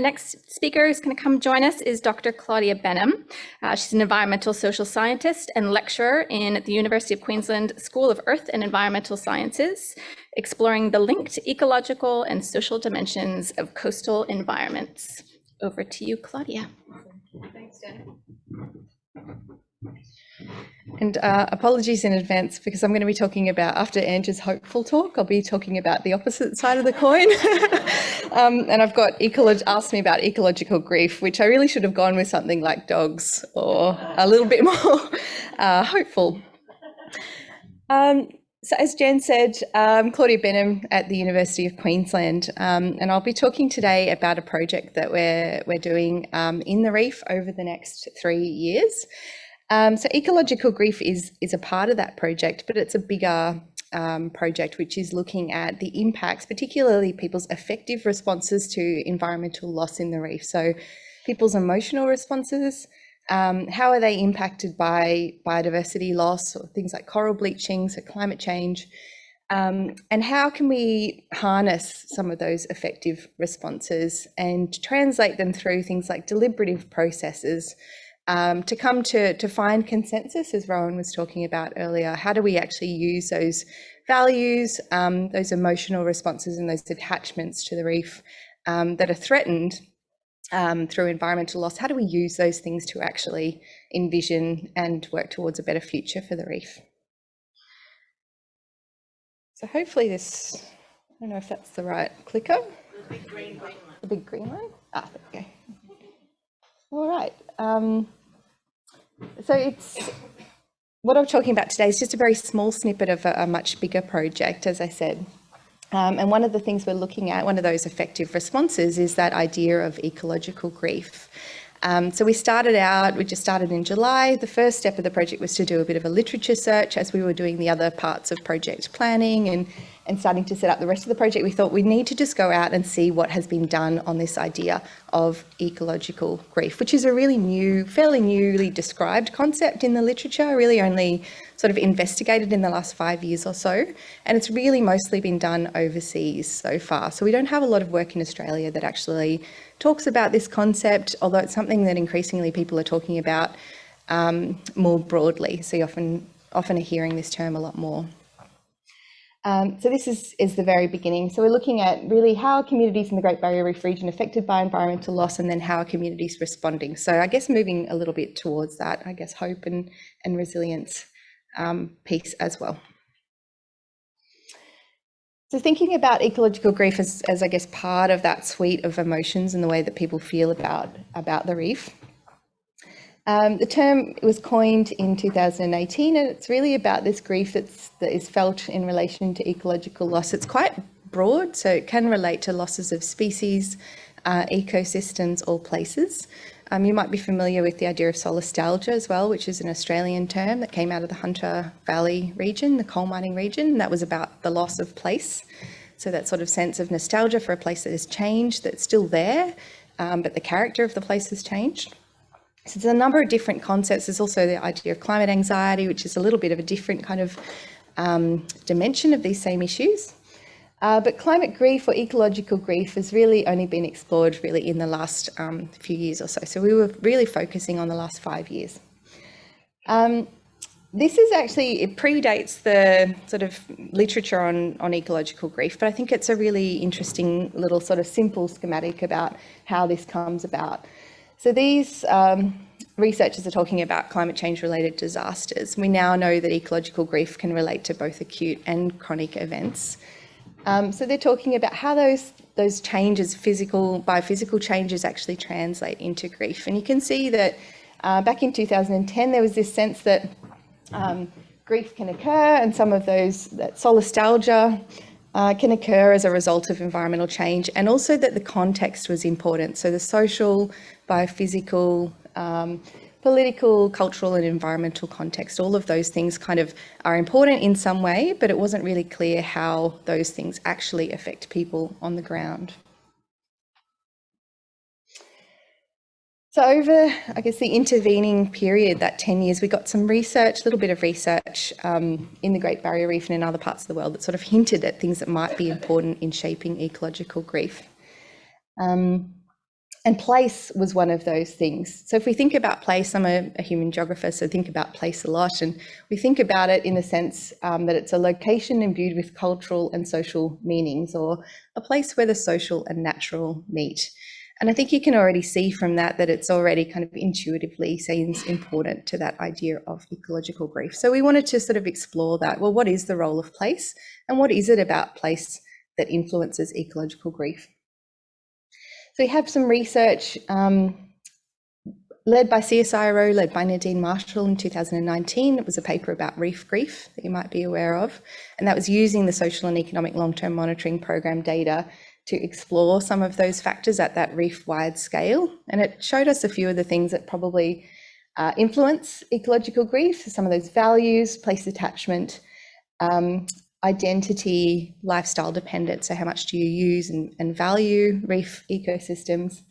The next speaker who's going to come join us is Dr. Claudia Benham. She's an environmental social scientist and lecturer in the University of Queensland School of Earth and Environmental Sciences, exploring the linked ecological and social dimensions of coastal environments. Over to you, Claudia. Thanks, Jen. And apologies in advance because I'm going to be talking about, after Angie's hopeful talk, I'll be talking about the opposite side of the coin. And I've got asked me about ecological grief, which I really should have gone with something like dogs or a little bit more hopeful. So as Jen said, Claudia Benham at the University of Queensland, and I'll be talking today about a project that we're doing in the Reef over the next 3 years. So ecological grief is a part of that project, but it's a bigger project which is looking at the impacts, particularly people's effective responses to environmental loss in the Reef. So people's emotional responses, how are they impacted by biodiversity loss or things like coral bleaching, so climate change, and how can we harness some of those effective responses and translate them through things like deliberative processes to come to find consensus, as Rowan was talking about earlier. How do we actually use those values, those emotional responses and those attachments to the Reef that are threatened through environmental loss? How do we use those things to actually envision and work towards a better future for the Reef? So hopefully this, I don't know if that's the right clicker. The big green one. The big green one? Ah, there we go. All right. So it's what I'm talking about today is just a very small snippet of a much bigger project, as I said. And one of the things we're looking at, one of those effective responses, is that idea of ecological grief. So we just started in July. The first step of the project was to do a bit of a literature search as we were doing the other parts of project planning and starting to set up the rest of the project. We thought we need to just go out and see what has been done on this idea of ecological grief, which is a really new, fairly newly described concept in the literature, really only sort of investigated in the last 5 years or so. And it's really mostly been done overseas so far. So we don't have a lot of work in Australia that actually talks about this concept, although it's something that increasingly people are talking about more broadly. So you often are hearing this term a lot more. So this is the very beginning. So we're looking at really how are communities in the Great Barrier Reef region affected by environmental loss, and then how are communities responding. So I guess moving a little bit towards that, I guess, hope and resilience piece as well. So thinking about ecological grief as I guess part of that suite of emotions and the way that people feel about the Reef. The term was coined in 2018, and it's really about this grief that is felt in relation to ecological loss. It's quite broad, so it can relate to losses of species, ecosystems, or places. You might be familiar with the idea of solastalgia as well, which is an Australian term that came out of the Hunter Valley region, the coal mining region, and that was about the loss of place. So that sort of sense of nostalgia for a place that has changed, that's still there, but the character of the place has changed. So there's a number of different concepts. There's also the idea of climate anxiety, which is a little bit of a different kind of dimension of these same issues. But climate grief or ecological grief has really only been explored really in the last few years or so. So we were really focusing on the last 5 years. This is actually, it predates the sort of literature on ecological grief, but I think it's a really interesting little sort of simple schematic about how this comes about. So these researchers are talking about climate change related disasters. We now know that ecological grief can relate to both acute and chronic events. So they're talking about how those changes, biophysical changes, actually translate into grief. And you can see that back in 2010, there was this sense that grief can occur, and some of that solastalgia can occur as a result of environmental change, and also that the context was important. So the social, biophysical, political, cultural and environmental context, all of those things kind of are important in some way, but it wasn't really clear how those things actually affect people on the ground. So over, I guess, the intervening period, that 10 years, we got some research, a little bit of research in the Great Barrier Reef and in other parts of the world that sort of hinted at things that might be important in shaping ecological grief. And place was one of those things. So if we think about place, I'm a human geographer, so think about place a lot. And we think about it in the sense that it's a location imbued with cultural and social meanings, or a place where the social and natural meet. And I think you can already see from that that it's already kind of intuitively seems important to that idea of ecological grief. So we wanted to sort of explore that. Well, what is the role of place, and what is it about place that influences ecological grief? So we have some research led by CSIRO, led by Nadine Marshall in 2019. It was a paper about reef grief that you might be aware of. And that was using the social and economic long-term monitoring program data to explore some of those factors at that reef-wide scale. And it showed us a few of the things that probably influence ecological grief, some of those values, place attachment, identity, lifestyle dependence, so how much do you use and value reef ecosystems.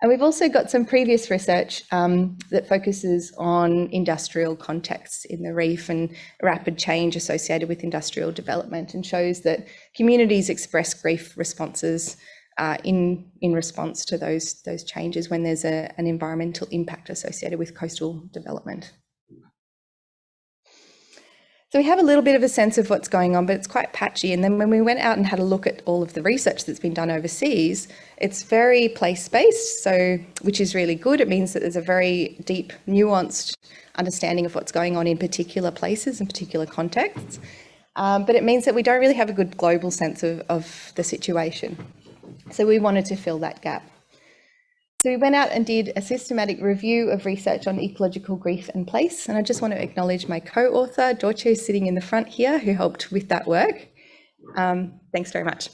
And we've also got some previous research that focuses on industrial contexts in the reef and rapid change associated with industrial development, and shows that communities express grief responses in response to those changes when there's an environmental impact associated with coastal development. So we have a little bit of a sense of what's going on, but it's quite patchy. And then when we went out and had a look at all of the research that's been done overseas, it's very place-based, so which is really good. It means that there's a very deep, nuanced understanding of what's going on in particular places and particular contexts. But it means that we don't really have a good global sense of the situation. So we wanted to fill that gap. So we went out and did a systematic review of research on ecological grief and place. And I just want to acknowledge my co-author, Doortje, who's sitting in the front here, who helped with that work. Thanks very much.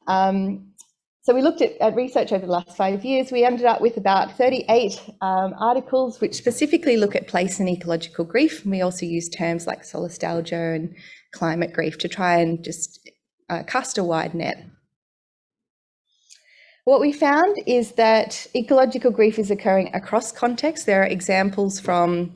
So we looked at research over the last 5 years. We ended up with about 38 articles which specifically look at place and ecological grief. And we also use terms like solastalgia and climate grief to try and just cast a wide net. What we found is that ecological grief is occurring across contexts. There are examples from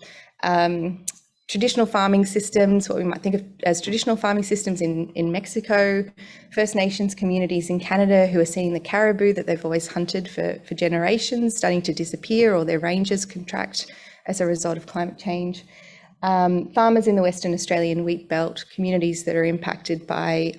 traditional farming systems, what we might think of as traditional farming systems in Mexico, First Nations communities in Canada who are seeing the caribou that they've always hunted for generations starting to disappear, or their ranges contract as a result of climate change. Farmers in the Western Australian wheat belt, communities that are impacted by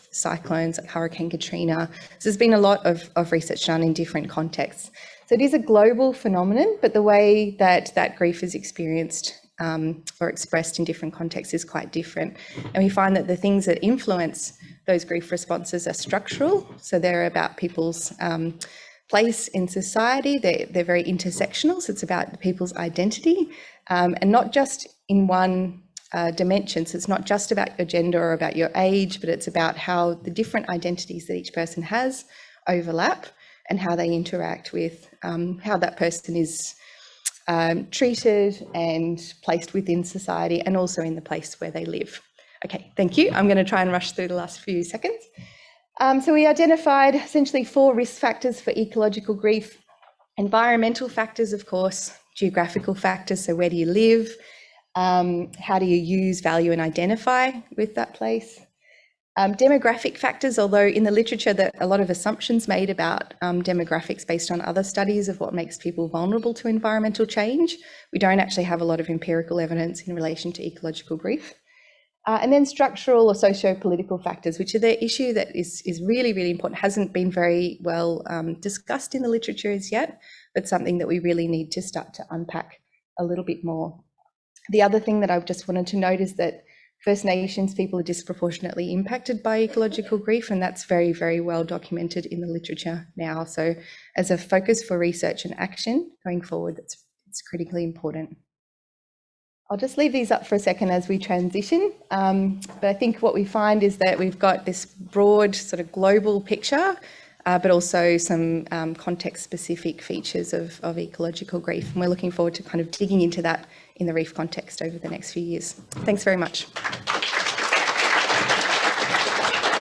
cyclones like Hurricane Katrina. So there's been a lot of research done in different contexts. So it is a global phenomenon, but the way that grief is experienced or expressed in different contexts is quite different. And we find that the things that influence those grief responses are structural. So they're about people's place in society. They're very intersectional. So it's about people's identity, and not just in one dimension. So it's not just about your gender or about your age, but it's about how the different identities that each person has overlap and how they interact with how that person is treated and placed within society, and also in the place where they live. Okay, thank you. I'm going to try and rush through the last few seconds. So we identified essentially 4 risk factors for ecological grief. Environmental factors, of course, geographical factors, so where do you live? How do you use, value and identify with that place? Demographic factors, although in the literature there are a lot of assumptions made about demographics based on other studies of what makes people vulnerable to environmental change. We don't actually have a lot of empirical evidence in relation to ecological grief. And then structural or socio-political factors, which are the issue that is really, really important, hasn't been very well discussed in the literature as yet, but something that we really need to start to unpack a little bit more. The other thing that I just wanted to note is that First Nations people are disproportionately impacted by ecological grief, and that's very, very well documented in the literature now. So as a focus for research and action going forward, it's critically important. I'll just leave these up for a second as we transition, but I think what we find is that we've got this broad sort of global picture, but also some context-specific features of ecological grief, and we're looking forward to kind of digging into that in the reef context over the next few years. Thanks very much.